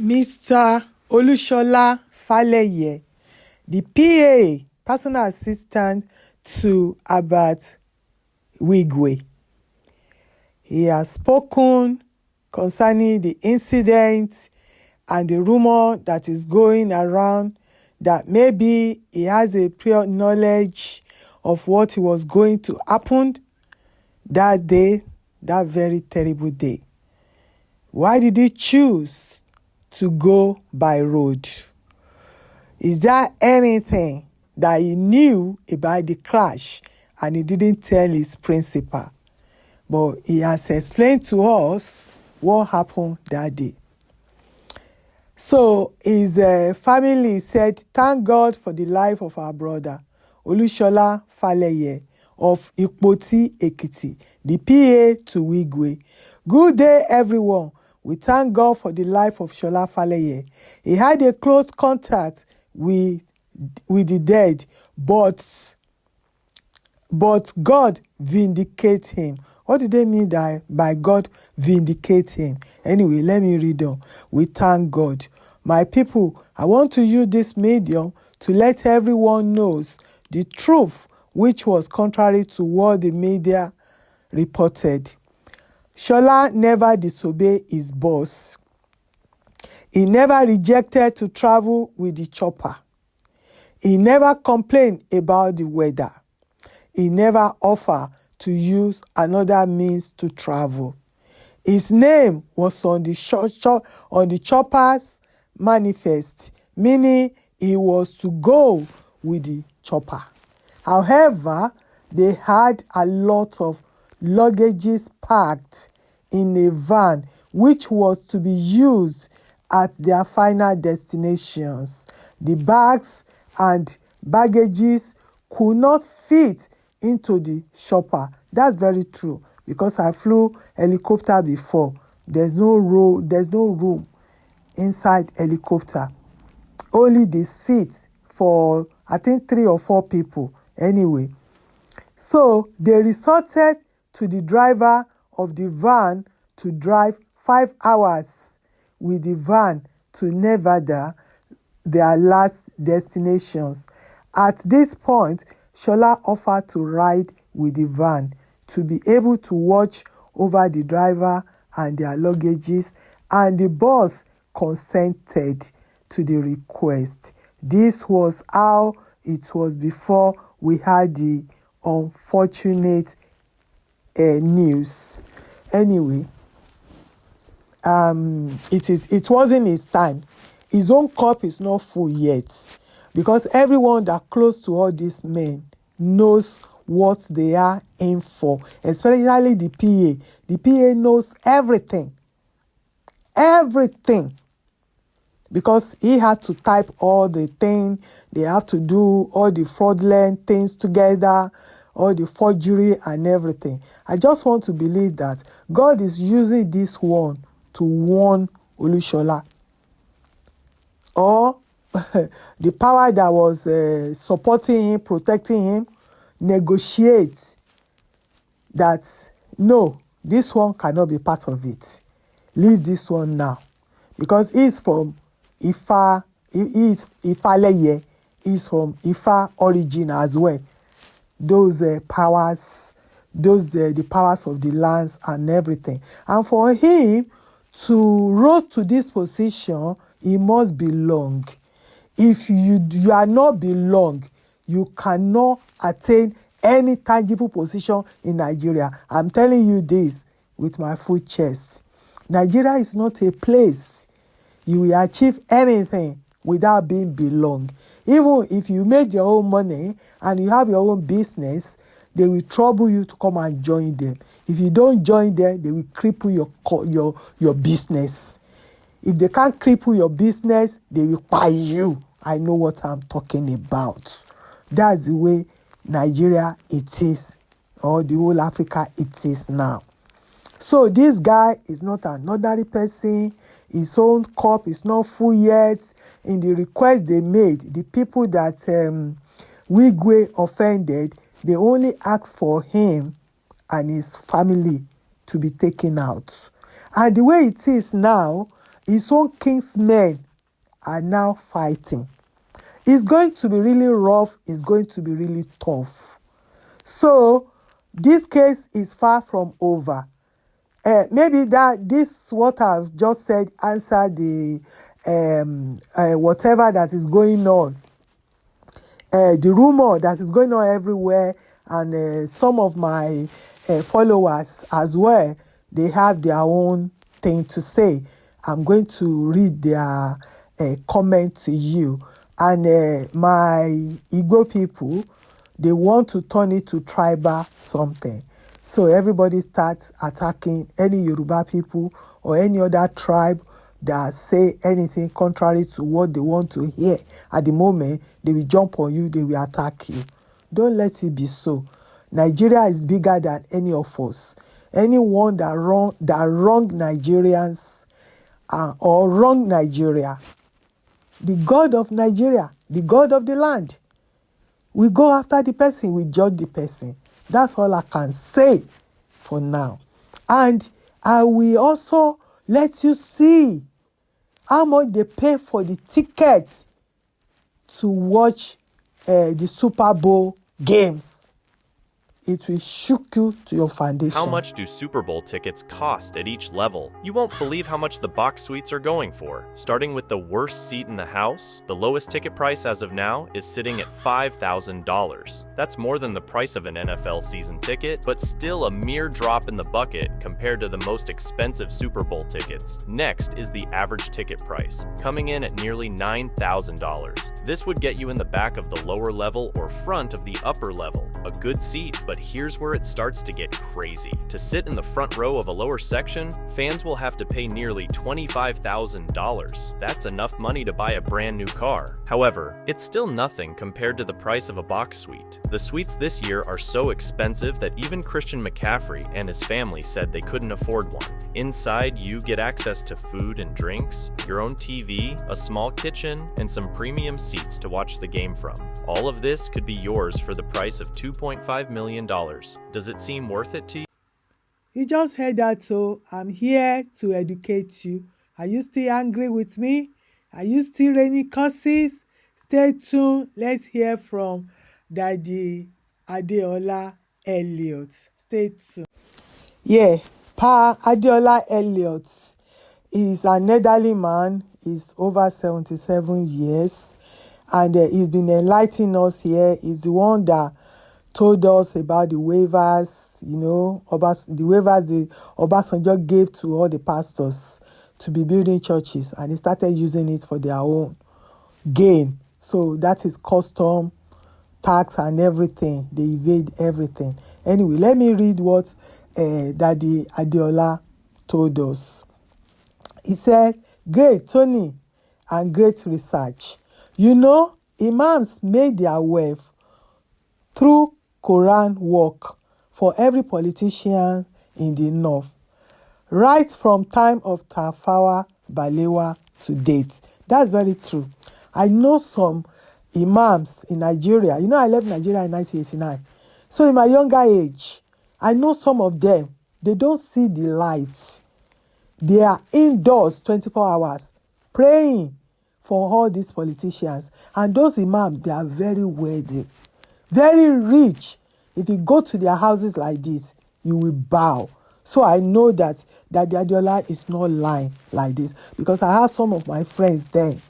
Mr. Olushola Faleye, the PA, personal assistant to Abat Wigwe. He has spoken concerning the incident and the rumor that is going around that maybe he has a prior knowledge of what was going to happen that day, that very terrible day. Why did he choose to go by road? Is there anything that he knew about the crash and he didn't tell his principal? But he has explained to us what happened that day. So his family said, "Thank God for the life of our brother, Olushola Faleye of Ipoti, Ekiti, the PA to Wigwe. Good day, everyone. We thank God for the life of Shola Faleye. He had a close contact with the dead, but God vindicate him." What do they mean by God vindicate him? Anyway, let me read on. We thank God. My people, I want to use this medium to let everyone knows the truth, which was contrary to what the media reported. Shola never disobeyed his boss. He never rejected to travel with the chopper. He never complained about the weather. He never offered to use another means to travel. His name was on the chopper's manifest, meaning he was to go with the chopper. However, they had a lot of luggages packed in a van which was to be used at their final destinations. The bags and baggages could not fit into the chopper. That's very true, because I flew helicopter before. There's no room inside helicopter. Only the seat for I think 3 or 4 people. Anyway, so they resorted to the driver of the van to drive 5 hours with the van to Nevada, their last destinations. At this point, Shola offered to ride with the van to be able to watch over the driver and their luggages, and the boss consented to the request. This was how it was before we had the unfortunate news. Anyway, it wasn't his time. His own cup is not full yet, because everyone that close to all these men knows what they are in for, especially the PA. The PA knows everything, because he had to type all the things. They have to do all the fraudulent things together, all the forgery and everything. I just want to believe that God is using this one to warn Olushola, or the power that was supporting him, protecting him, negotiate that no, this one cannot be part of it. Leave this one now, because he's from Ifa. He is Ifaleye. He's from Ifa origin as well. Those powers, the powers of the lands and everything. And for him to rise to this position, he must belong. If you are not belong, you cannot attain any tangible position in Nigeria. I'm telling you this with my full chest. Nigeria is not a place you will achieve anything without being belong. Even if you make your own money and you have your own business, they will trouble you to come and join them. If you don't join them, they will cripple your business. If they can't cripple your business, they will buy you. I know what I'm talking about. That's the way Nigeria it is, or the whole Africa it is now. So this guy is not an ordinary person. His own cup is not full yet. In the request they made, the people that Wigwe offended, they only asked for him and his family to be taken out. And the way it is now, his own kinsmen are now fighting. It's going to be really rough. It's going to be really tough. So this case is far from over. Maybe that this what I've just said answer the whatever that is going on, the rumor that is going on everywhere, and some of my followers as well, they have their own thing to say. I'm going to read their comment to you. And my Igbo people, they want to turn it to tribal something. So everybody starts attacking any Yoruba people or any other tribe that say anything contrary to what they want to hear. At the moment, they will jump on you, they will attack you. Don't let it be so. Nigeria is bigger than any of us. Anyone that wrong Nigerians or wrong Nigeria, the God of Nigeria, the God of the land, we go after the person, we judge the person. That's all I can say for now. And I will also let you see how much they pay for the tickets to watch the Super Bowl games. It will shook you to your foundation. How much do Super Bowl tickets cost at each level? You won't believe how much the box suites are going for. Starting with the worst seat in the house, the lowest ticket price as of now is sitting at $5,000. That's more than the price of an NFL season ticket, but still a mere drop in the bucket compared to the most expensive Super Bowl tickets. Next is the average ticket price, coming in at nearly $9,000. This would get you in the back of the lower level or front of the upper level. A good seat, but here's where it starts to get crazy. To sit in the front row of a lower section, fans will have to pay nearly $25,000. That's enough money to buy a brand new car. However, it's still nothing compared to the price of a box suite. The suites this year are so expensive that even Christian McCaffrey and his family said they couldn't afford one. Inside, you get access to food and drinks, your own TV, a small kitchen, and some premium seats to watch the game from. All of this could be yours for the price of $2.5 million. Does it seem worth it to you? You just heard that, so I'm here to educate you. Are you still angry with me? Are you still raining curses? Stay tuned. Let's hear from Daddy Adeola Elliott. Stay tuned. Yeah, Pa Adeola Elliott is an elderly man. He's over 77 years. And he's been enlightening us here. He's the one that told us about the waivers, the waivers the Obasanjo gave to all the pastors to be building churches, and he started using it for their own gain. So that is custom, tax, and everything. They evade everything. Anyway, let me read what Daddy Adeola told us. He said, "Great, Toni, and great research. Imams made their wealth through Quran work for every politician in the north, right from time of Tafawa Balewa to date." That's very true. I know some imams in Nigeria. I left Nigeria in 1989. So in my younger age, I know some of them, they don't see the lights. They are indoors 24 hours praying for all these politicians. And those imams, they are very wealthy, very rich. If you go to their houses like this, you will bow. So I know that Daddy Adeola is not lying like this, because I have some of my friends then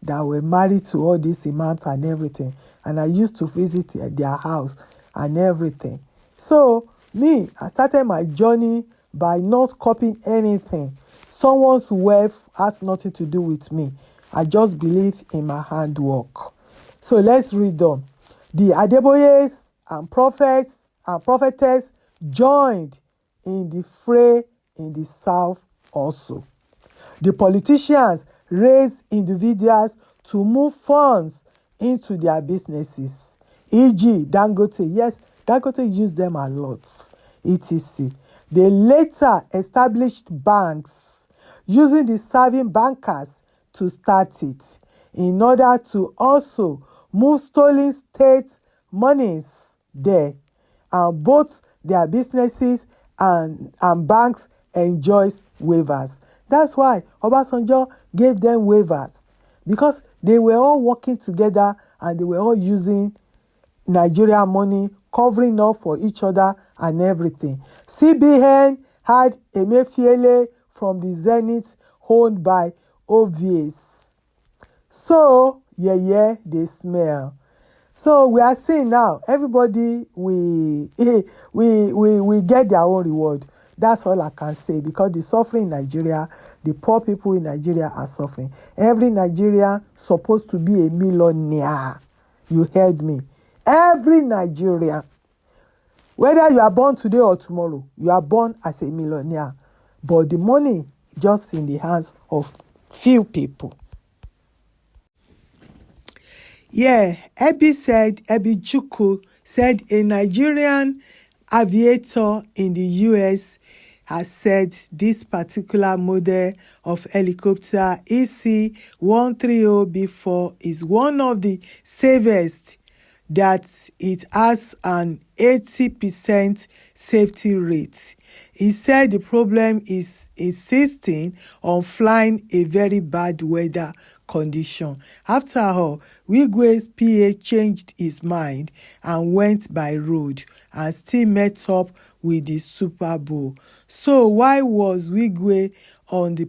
that were married to all these imams and everything, and I used to visit their house and everything. So me, I started my journey by not copying anything. Someone's wealth has nothing to do with me. I just believe in my handwork. So let's read on. The Adeboyes and prophets and prophetess joined in the fray in the south also. The politicians raised individuals to move funds into their businesses, e.g. Dangote. Yes, Dangote used them a lot, etc. They later established banks using the serving bankers to start it, in order to also move stolen state monies there, and both their businesses and banks enjoys waivers. That's why Obasanjo gave them waivers, because they were all working together and they were all using Nigeria money, covering up for each other and everything. CBN had Emefiele from the Zenith owned by OVS. So, they smell. So we are seeing now, everybody we get their own reward. That's all I can say, because the suffering in Nigeria, the poor people in Nigeria are suffering. Every Nigerian supposed to be a millionaire. You heard me. Every Nigerian, whether you are born today or tomorrow, you are born as a millionaire. But the money just in the hands of few people. Ebi Chukwu said a Nigerian aviator in the US has said this particular model of helicopter EC-130B4 is one of the safest, that it has an 80% safety rate. He said the problem is insisting on flying a very bad weather condition. After all, Wigwe PA changed his mind and went by road and still met up with the Super Bowl. So why was Wigwe on the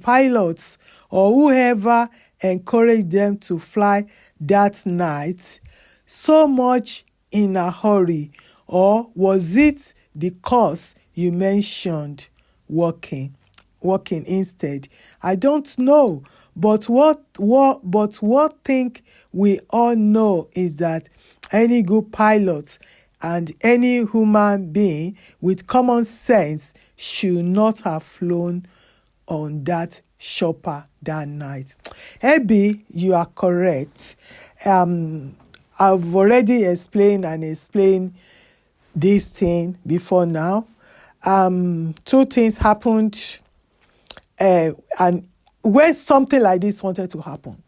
pilots or whoever encouraged them to fly that night so much in a hurry? Or was it the course you mentioned working instead? I don't know, but what think we all know is that any good pilot and any human being with common sense should not have flown on that chopper that night. Ebi, you are correct. I've already explained this thing before now. Two things happened, and when something like this wanted to happen,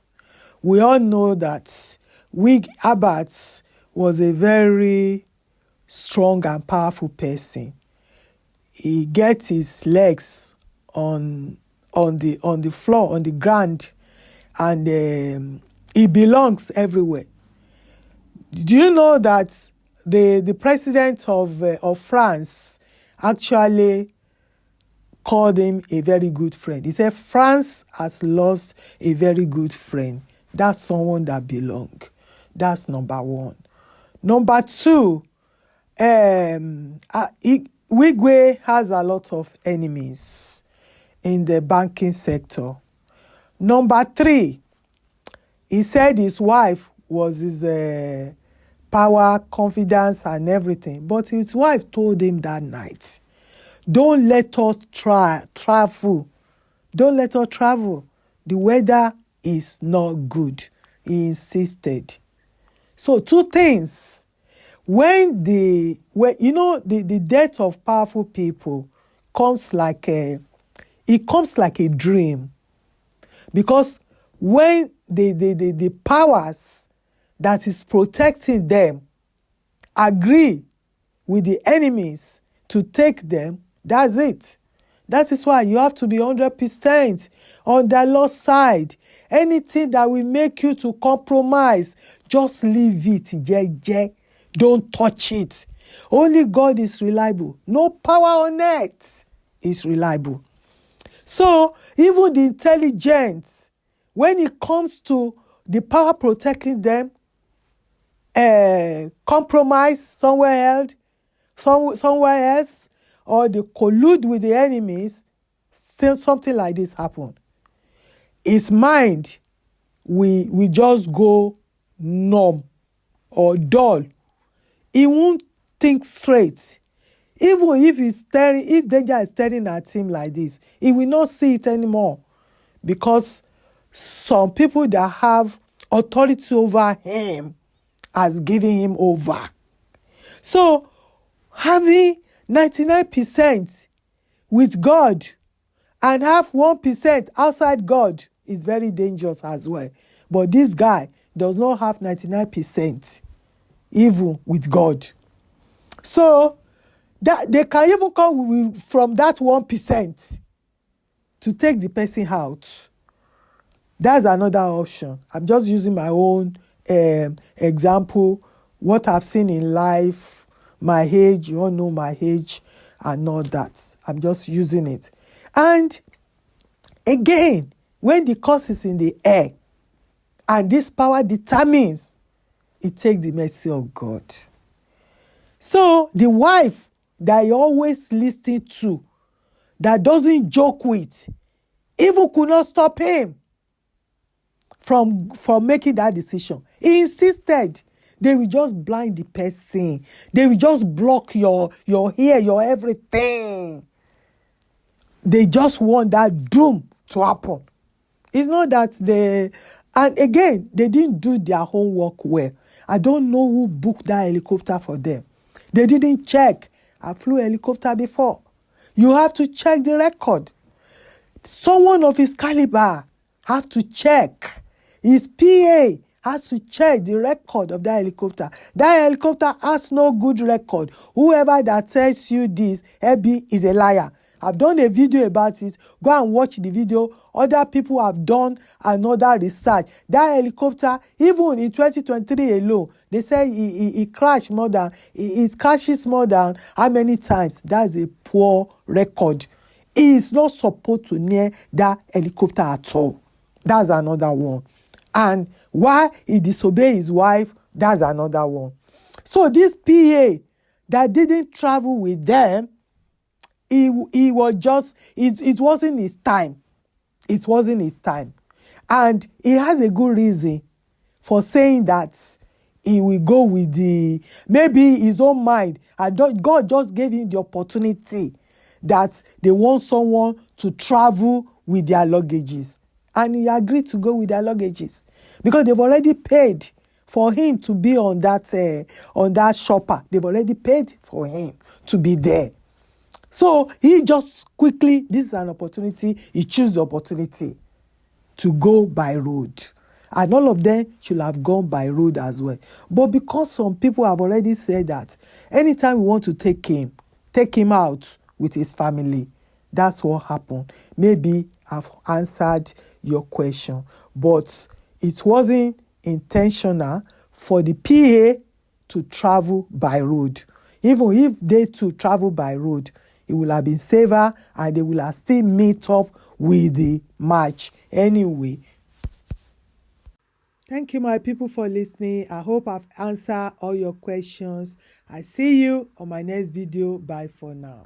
we all know that Abbott was a very strong and powerful person. He gets his legs on the floor, on the ground, and he belongs everywhere. Do you know that the president of France actually called him a very good friend? He said France has lost a very good friend. That's someone that belongs. That's number one. Number two, Wigwe has a lot of enemies in the banking sector. Number three, he said his wife was his power, confidence, and everything. But his wife told him that night, don't let us travel. Don't let us travel. The weather is not good. He insisted. So two things. When the death of powerful people comes like a dream, because when the powers that is protecting them agree with the enemies to take them, that's it. That is why you have to be 100% on the Lord's side. Anything that will make you to compromise, just leave it. Jeje. Don't touch it. Only God is reliable. No power on earth is reliable. So even the intelligence, when it comes to the power protecting them, compromise somewhere else, or they collude with the enemies, something like this happen. His mind we just go numb or dull. He won't think straight. Even if danger is staring at him like this, he will not see it anymore, because some people that have authority over him has given him over. So having 99% with God and have 1% outside God is very dangerous as well. But this guy does not have 99% even with God. So that they can even come from that 1% to take the person out. That's another option. I'm just using my own example, what I've seen in life, my age, you all know my age and all that. I'm just using it. And again, when the cause is in the air and this power determines, it takes the mercy of God. So the wife that you always listen to, that doesn't joke with, even could not stop him from making that decision. He insisted. They will just blind the person. They will just block your ear, your everything. They just want that doom to happen. It's not that and again, they didn't do their homework well. I don't know who booked that helicopter for them. They didn't check. I flew a helicopter before. You have to check the record. Someone of his caliber have to check. His PA has to check the record of that helicopter. That helicopter has no good record. Whoever that tells you this, Ebi, is a liar. I've done a video about it. Go and watch the video. Other people have done another research. That helicopter, even in 2023 alone, they say it crashed more than, it crashes more than how many times? That's a poor record. He is not supposed to near that helicopter at all. That's another one. And why he disobeyed his wife, that's another one. So this PA that didn't travel with them, he was just, it wasn't his time. It wasn't his time. And he has a good reason for saying that he will go with maybe his own mind. God just gave him the opportunity that they want someone to travel with their luggages. And he agreed to go with their luggages because they've already paid for him to be on that shopper. They've already paid for him to be there. So he just quickly, this is an opportunity, he chose the opportunity to go by road. And all of them should have gone by road as well. But because some people have already said that anytime we want to take him out with his family, that's what happened. Maybe I've answered your question, but it wasn't intentional for the PA to travel by road. Even if they too travel by road, it will have been safer and they will have still meet up with the match anyway. Thank you, my people, for listening. I hope I've answered all your questions. I see you on my next video. Bye for now.